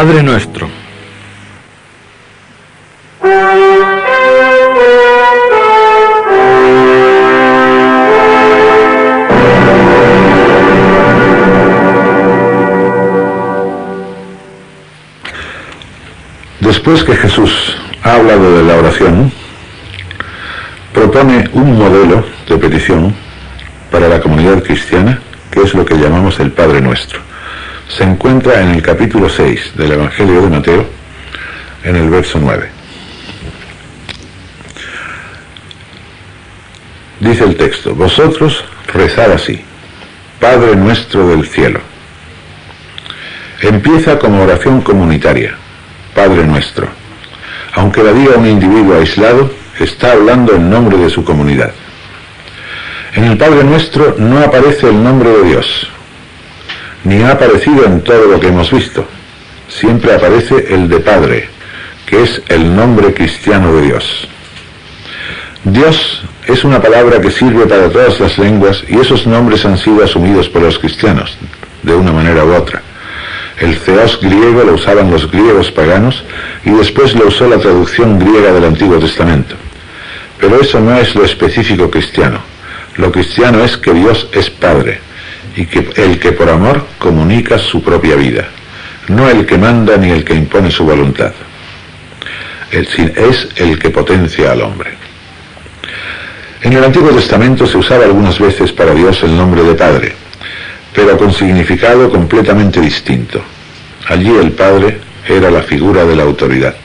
Padre nuestro. Después que Jesús ha hablado de la oración, propone un modelo de petición para la comunidad cristiana, que es lo que llamamos el Padre Nuestro. Se encuentra en el capítulo 6 del Evangelio de Mateo, en el verso 9. Dice el texto: vosotros rezad así: Padre nuestro del cielo. Empieza como oración comunitaria: Padre nuestro. Aunque la diga un individuo aislado, está hablando en nombre de su comunidad. En el Padre Nuestro no aparece el nombre de Dios, ni ha aparecido en todo lo que hemos visto. Siempre aparece el de Padre, que es el nombre cristiano de Dios. Dios es una palabra que sirve para todas las lenguas, y esos nombres han sido asumidos por los cristianos, de una manera u otra. El Theos griego lo usaban los griegos paganos, y después lo usó la traducción griega del Antiguo Testamento. Pero eso no es lo específico cristiano. Lo cristiano es que Dios es Padre, y que el que por amor comunica su propia vida, no el que manda ni el que impone su voluntad. Es el que potencia al hombre. En el Antiguo Testamento se usaba algunas veces para Dios el nombre de Padre, pero con significado completamente distinto. Allí el Padre era la figura de la autoridad.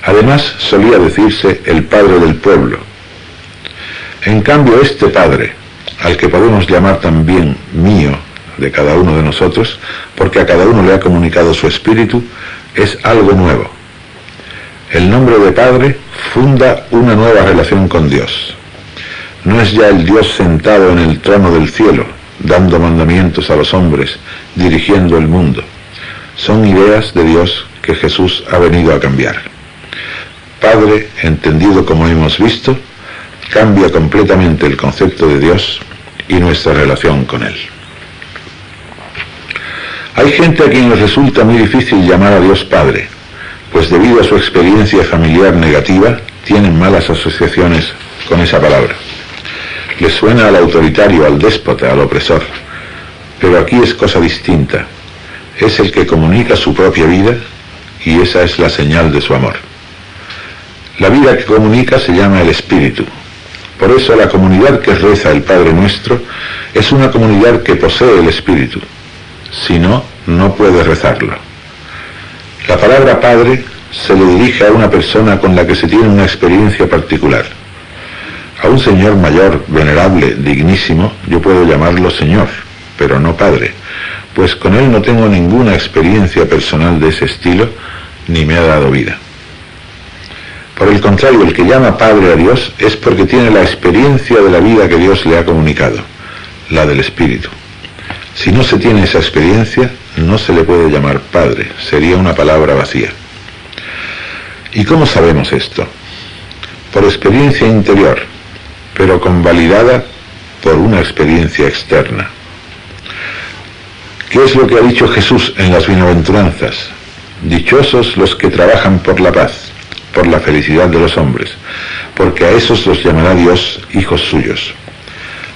Además, solía decirse el Padre del pueblo. En cambio, este Padre, al que podemos llamar también mío, de cada uno de nosotros, porque a cada uno le ha comunicado su espíritu, es algo nuevo. El nombre de Padre funda una nueva relación con Dios. No es ya el Dios sentado en el trono del cielo, dando mandamientos a los hombres, dirigiendo el mundo. Son ideas de Dios que Jesús ha venido a cambiar. Padre, entendido como hemos visto, cambia completamente el concepto de Dios y nuestra relación con Él. Hay gente a quien les resulta muy difícil llamar a Dios Padre, pues debido a su experiencia familiar negativa, tienen malas asociaciones con esa palabra. Les suena al autoritario, al déspota, al opresor. Pero aquí es cosa distinta. Es el que comunica su propia vida, y esa es la señal de su amor. La vida que comunica se llama el Espíritu. Por eso la comunidad que reza el Padre Nuestro es una comunidad que posee el Espíritu. Si no, no puede rezarlo. La palabra Padre se le dirige a una persona con la que se tiene una experiencia particular. A un señor mayor, venerable, dignísimo, yo puedo llamarlo Señor, pero no Padre, pues con él no tengo ninguna experiencia personal de ese estilo, ni me ha dado vida. Por el contrario, el que llama Padre a Dios es porque tiene la experiencia de la vida que Dios le ha comunicado, la del Espíritu. Si no se tiene esa experiencia, no se le puede llamar Padre, sería una palabra vacía. ¿Y cómo sabemos esto? Por experiencia interior, pero convalidada por una experiencia externa. ¿Qué es lo que ha dicho Jesús en las bienaventuranzas? Dichosos los que trabajan por la paz, por la felicidad de los hombres, porque a esos los llamará Dios hijos suyos.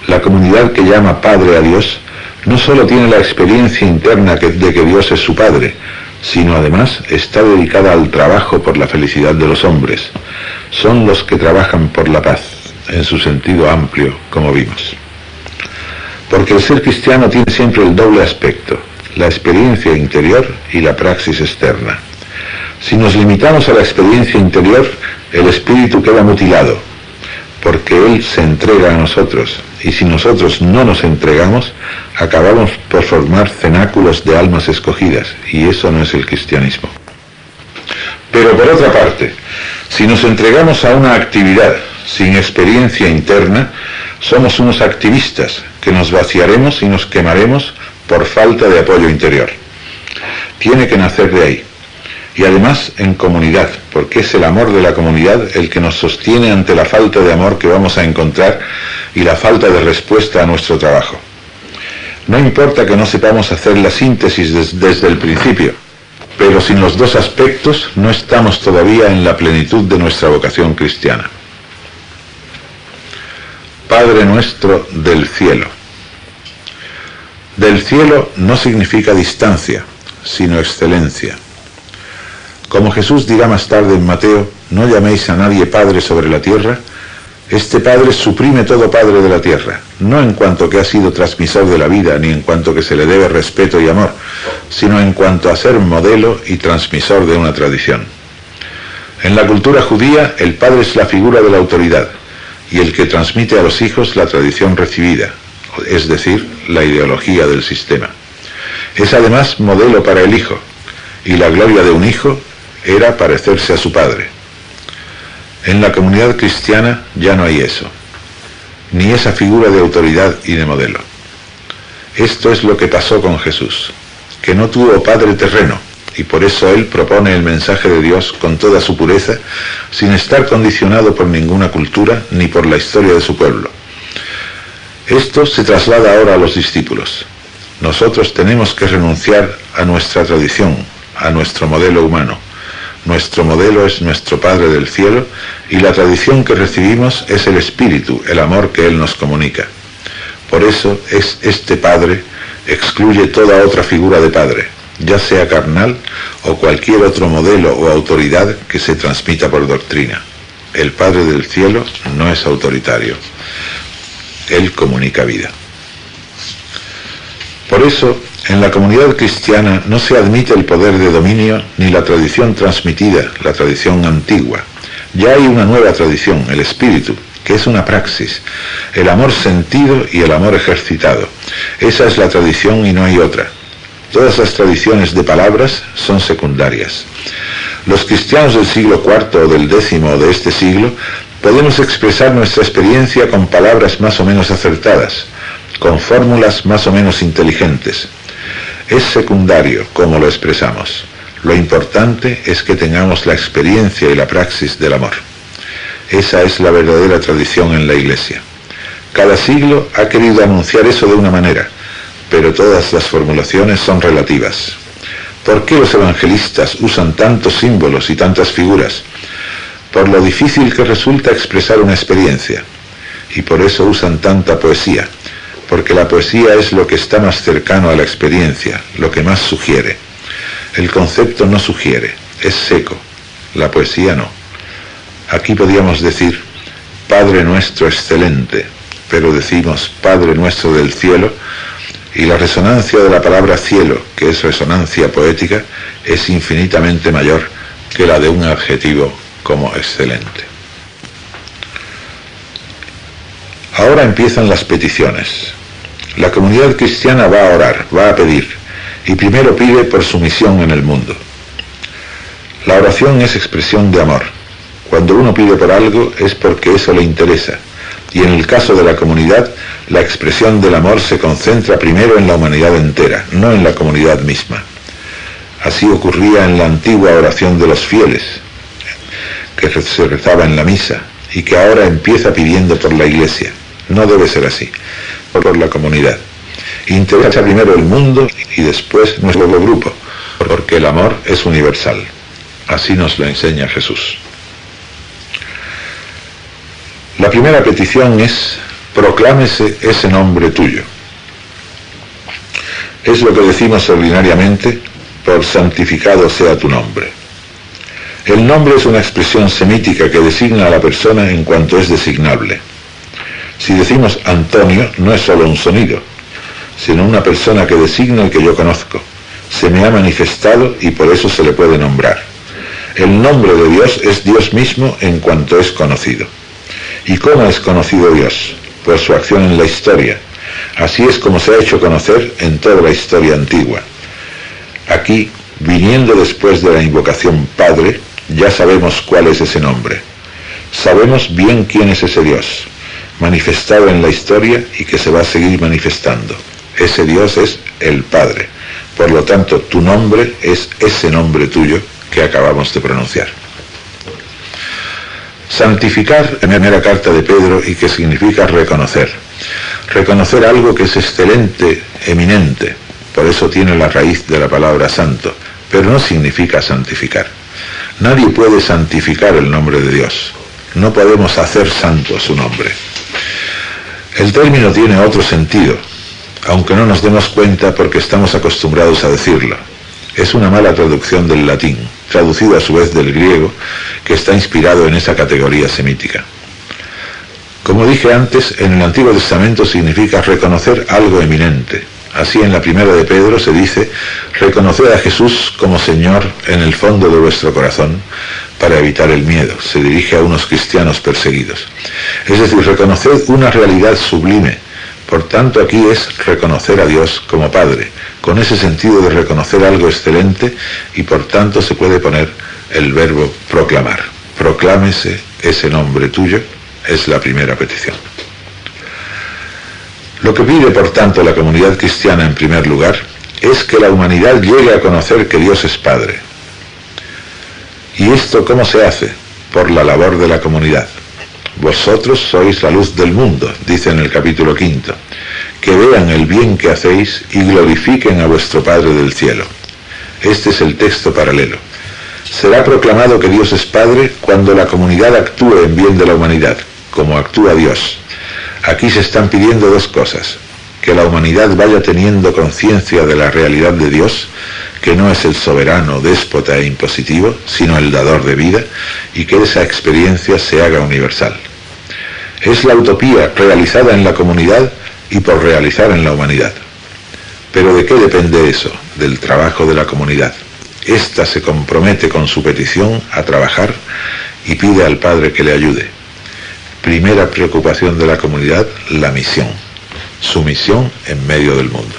La comunidad que llama Padre a Dios no solo tiene la experiencia interna de que Dios es su Padre, sino además está dedicada al trabajo por la felicidad de los hombres. Son los que trabajan por la paz, en su sentido amplio, como vimos. Porque el ser cristiano tiene siempre el doble aspecto, la experiencia interior y la praxis externa. Si nos limitamos a la experiencia interior, el espíritu queda mutilado, porque Él se entrega a nosotros, y si nosotros no nos entregamos, acabamos por formar cenáculos de almas escogidas, y eso no es el cristianismo. Pero por otra parte, si nos entregamos a una actividad sin experiencia interna, somos unos activistas que nos vaciaremos y nos quemaremos por falta de apoyo interior. Tiene que nacer de ahí. Y además en comunidad, porque es el amor de la comunidad el que nos sostiene ante la falta de amor que vamos a encontrar y la falta de respuesta a nuestro trabajo. No importa que no sepamos hacer la síntesis desde el principio, Pero sin los dos aspectos no estamos todavía en la plenitud de nuestra vocación cristiana. Padre nuestro del cielo. Del cielo no significa distancia, sino excelencia. Como Jesús dirá más tarde en Mateo, no llaméis a nadie Padre sobre la tierra. Este Padre suprime todo Padre de la tierra, no en cuanto que ha sido transmisor de la vida, ni en cuanto que se le debe respeto y amor, sino en cuanto a ser modelo y transmisor de una tradición. En la cultura judía, el padre es la figura de la autoridad, y el que transmite a los hijos la tradición recibida, es decir, la ideología del sistema. Es además modelo para el hijo, y la gloria de un hijo era parecerse a su padre. En la comunidad cristiana ya no hay eso, ni esa figura de autoridad y de modelo. Esto es lo que pasó con Jesús, que no tuvo padre terreno, y por eso él propone el mensaje de Dios con toda su pureza, sin estar condicionado por ninguna cultura ni por la historia de su pueblo. Esto se traslada ahora a los discípulos. Nosotros tenemos que renunciar a nuestra tradición, a nuestro modelo humano. Nuestro modelo es nuestro Padre del cielo, y la tradición que recibimos es el Espíritu, el amor que Él nos comunica. Por eso este Padre excluye toda otra figura de Padre, ya sea carnal o cualquier otro modelo o autoridad que se transmita por doctrina. El Padre del cielo no es autoritario. Él comunica vida. Por eso, en la comunidad cristiana no se admite el poder de dominio ni la tradición transmitida, la tradición antigua. Ya hay una nueva tradición, el espíritu, que es una praxis, el amor sentido y el amor ejercitado. Esa es la tradición y no hay otra. Todas las tradiciones de palabras son secundarias. Los cristianos del siglo IV o del X o de este siglo podemos expresar nuestra experiencia con palabras más o menos acertadas, con fórmulas más o menos inteligentes. Es secundario cómo lo expresamos. Lo importante es que tengamos la experiencia y la praxis del amor. Esa es la verdadera tradición en la Iglesia. Cada siglo ha querido anunciar eso de una manera, pero todas las formulaciones son relativas. ¿Por qué los evangelistas usan tantos símbolos y tantas figuras? Por lo difícil que resulta expresar una experiencia, y por eso usan tanta poesía, porque la poesía es lo que está más cercano a la experiencia, lo que más sugiere. El concepto no sugiere, es seco, la poesía no. Aquí podríamos decir, Padre nuestro excelente, pero decimos Padre nuestro del cielo, y la resonancia de la palabra cielo, que es resonancia poética, es infinitamente mayor que la de un adjetivo como excelente. Ahora empiezan las peticiones. La comunidad cristiana va a orar, va a pedir, y primero pide por su misión en el mundo. La oración es expresión de amor. Cuando uno pide por algo es porque eso le interesa, y en el caso de la comunidad, la expresión del amor se concentra primero en la humanidad entera, no en la comunidad misma. Así ocurría en la antigua oración de los fieles, que se rezaba en la misa, y que ahora empieza pidiendo por la Iglesia. No debe ser así, por la comunidad. Interesa primero el mundo y después nuestro grupo, porque el amor es universal. Así nos lo enseña Jesús. La primera petición es, proclámese ese nombre tuyo. Es lo que decimos ordinariamente, por santificado sea tu nombre. El nombre es una expresión semítica que designa a la persona en cuanto es designable. Si decimos Antonio, no es solo un sonido, sino una persona que designa el que yo conozco. Se me ha manifestado y por eso se le puede nombrar. El nombre de Dios es Dios mismo en cuanto es conocido. ¿Y cómo es conocido Dios? Por su acción en la historia. Así es como se ha hecho conocer en toda la historia antigua. Aquí, viniendo después de la invocación Padre, ya sabemos cuál es ese nombre. Sabemos bien quién es ese Dios, manifestado en la historia y que se va a seguir manifestando. Ese Dios es el Padre. Por lo tanto, tu nombre es ese nombre tuyo que acabamos de pronunciar. Santificar, en la primera carta de Pedro, y que significa reconocer. Reconocer algo que es excelente, eminente. Por eso tiene la raíz de la palabra santo. pero no significa santificar. Nadie puede santificar el nombre de Dios. No podemos hacer santo su nombre. El término tiene otro sentido, aunque no nos demos cuenta porque estamos acostumbrados a decirlo. Es una mala traducción del latín, traducido a su vez del griego, que está inspirado en esa categoría semítica. Como dije antes, en el Antiguo Testamento significa reconocer algo eminente. Así en la primera de Pedro se dice: reconoced a Jesús como Señor en el fondo de vuestro corazón para evitar el miedo. Se dirige a unos cristianos perseguidos. Es decir, reconoced una realidad sublime. Por tanto, aquí es reconocer a Dios como Padre, con ese sentido de reconocer algo excelente, y por tanto se puede poner el verbo proclamar. Proclámese ese nombre tuyo, es la primera petición. Lo que pide, por tanto, la comunidad cristiana en primer lugar es que la humanidad llegue a conocer que Dios es Padre. ¿Y esto cómo se hace? Por la labor de la comunidad. Vosotros sois la luz del mundo, dice en el capítulo 5, que vean el bien que hacéis y glorifiquen a vuestro Padre del cielo. Este es el texto paralelo. Será proclamado que Dios es Padre cuando la comunidad actúe en bien de la humanidad, como actúa Dios. Aquí se están pidiendo dos cosas: que la humanidad vaya teniendo conciencia de la realidad de Dios, que no es el soberano, déspota e impositivo, sino el dador de vida, y que esa experiencia se haga universal. Es la utopía realizada en la comunidad y por realizar en la humanidad. ¿Pero de qué depende eso? Del trabajo de la comunidad. Ésta se compromete con su petición a trabajar y pide al Padre que le ayude. Primera preocupación de la comunidad, la misión. Su misión en medio del mundo.